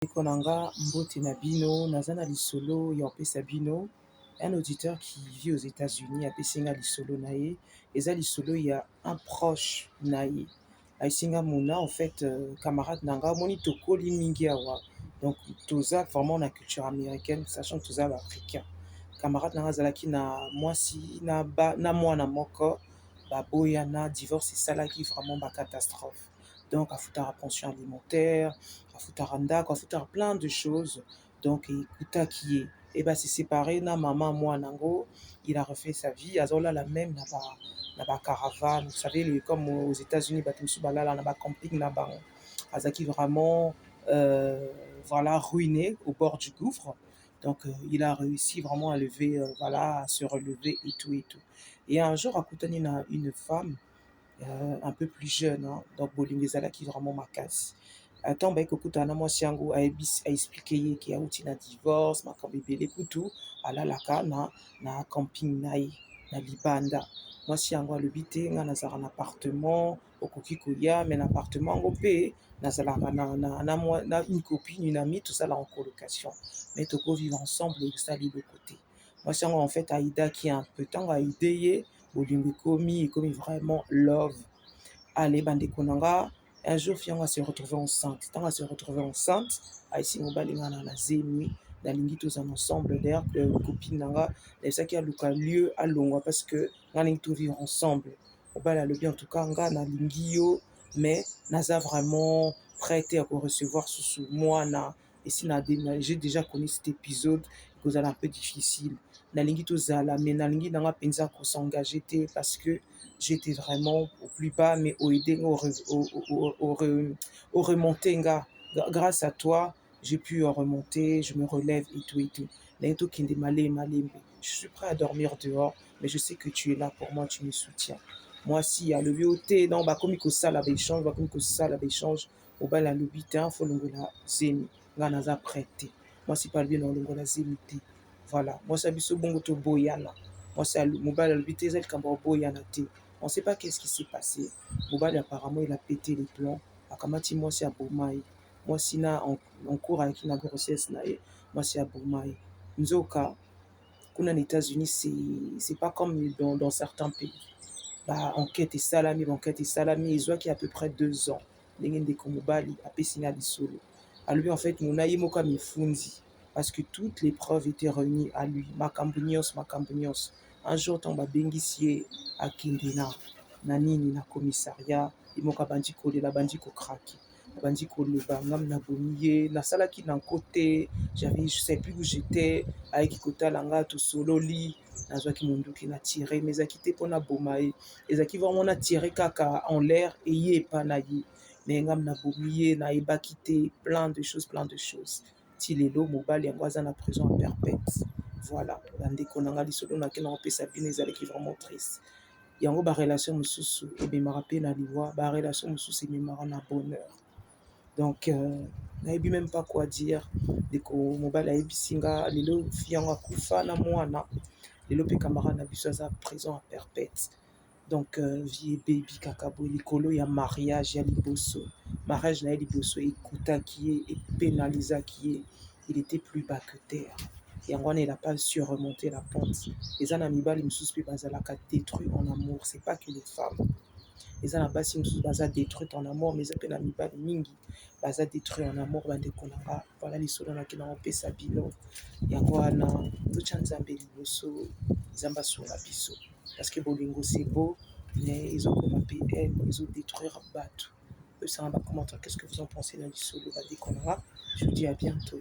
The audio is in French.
Konanga Mbote Nabino, Nazana Lisolo, Yampe Sabino, un auditeur qui vit aux États-Unis, a Pessinga Lisolo Nae, et ça Lisolo, il y a un proche Nae. Aïsinga Mouna, en fait, camarade Nanga, Moni Toko Limingiawa. Donc, Toza, vraiment la culture américaine, sachant que Toza l'africain. Camarade Nanga Zalaki na moi si na ba na moi na moko, ba boya na divorce, c'est ça là qui vraiment ma catastrophe. Donc, à foutre à pension alimentaire, à foutre à ndako, à foutre plein de choses. Donc, écoute qui est. Et bah, c'est séparé, na maman, moi, nango, il a refait sa vie. Azola la même, na ba caravane. Vous savez, comme aux États-Unis, bah, tout là, na ba camping, na ba, Azaki vraiment, voilà, ruiné au bord du gouffre. Donc, il a réussi vraiment à lever, voilà, à se relever et tout et tout. Et un jour, à Koutani, une femme, un peu plus jeune, hein, donc Bolingezala qui vraiment ma casse. Attends, bah, écoute, on a moi, Siango, a expliqué qu'il y a eu un divorce, ma bébé, les couteaux, à la laka, na camping, na libanda. Moi, Siango, le bité, on a un appartement, au Kokikoya, mais un appartement, on paye, na une copine, une amie, tout ça là en colocation. Mais toko vivre ensemble et ça, de côté. Moi, Siango, en fait, Aïda qui a un peu de temps, a aidé, Bolingo komi, et comme vraiment love. Allez, bande konanga, un jour, Fianga se retrouver enceinte. Tant qu'elle se retrouver enceinte, Aïssi Mobalinga na zemi, na lingi tous ensemble, d'ailleurs, copine nanga, et ça qui a lieu à Longwa, parce que na lingi tous vivre ensemble. Obala le bien, en tout cas, nga na lingi yo, mais naza vraiment prêté à recevoir sous moi, na, et si j'ai déjà connu cet épisode, que vous allez un peu difficile. Na lingi tous zala, mais na lingi nanga penza qu'on s'engager, parce que j'étais vraiment au plus bas, mais au aider, au remonter, grâce à toi, j'ai pu remonter, je me relève et tout et tout. Je suis prêt à dormir dehors, mais je sais que tu es là pour moi, tu me soutiens. Moi, si il y a le BOT, non, bah, comme il ça, la échange, bah, comme il ça, la échange, au bas, la lobita, faut le la zemi, nganaza prêté. Moi, si pas le bien, non, le la zemité. Voilà. Moi, ça, biso bongo to boyana. Moi, c'est le mobile, le bité, zel kamba boyana te. On ne sait pas qu'est-ce qui s'est passé. Mobile, apparemment, il a pété les plombs. Akamati, moi, c'est à Bomaï. Moi, si na, en cours avec une grossesse, moi, c'est à Bomaï. Nzoka, qu'on a aux États-Unis, c'est pas comme dans certains pays. Bah, enquête et salami, ils ont qui a à peu près 2 ans. L'engin de Komobali a signé à solo. À lui, en fait, mon aïmoka mi fundi. Parce que toutes les preuves étaient réunies à lui. Makambunios. Un jour, tomba bengisie à Kindina. Nanini na commissariat. Imoka bandiko de la bandiko kraki. Bandiko le bangam na bomiye. Na salaki d'un côté. Je sais plus où j'étais. Avec Kota Langa, tout solo li. Nazwaki munduki na tiré. Mais a quitté pour na bomaye. Ezaki vraiment na tiré kaka en l'air. Et yé pas na yé. Mais ngam na bomiye, na eba quitté. Plein de choses. Tilelo, mobile, et en na prison à perpète. Voilà. Bande konanga li solo na kena opé sabine ezalaki vraiment triste. Yango ba relation mususu ebemaka pe na liwa, ba relation mususu ebemaka na bonheur. Donc nayebi même pas quoi dire. Deko mobile ayebisinga lelo fiyango akufa na mwana. Lelo pe camarade na biso aza prison à perpète. Donc vie baby kakabo likolo ya mariage ya liboso. Mariage na liboso écouta qui est et pénalisa qui est. Il était plus bas que terre. Et en il n'a pas su remonter la pente. Les animaux, ils sont détruits en amour. C'est pas que les femmes. Les animaux, ils sont détruits en amour, mais les animaux, mingi, ils sont détruits en amour. Voilà les solons qui n'ont pas sa bilo. Et en quoi, tout chanzambe liboso, zamba sur la biso. Parce que Bolingo, c'est beau, mais ils ont comme PM, ils ont détruit Batou. Ça va commenter. Qu'est-ce que vous en pensez dans les solos? Je vous dis à bientôt.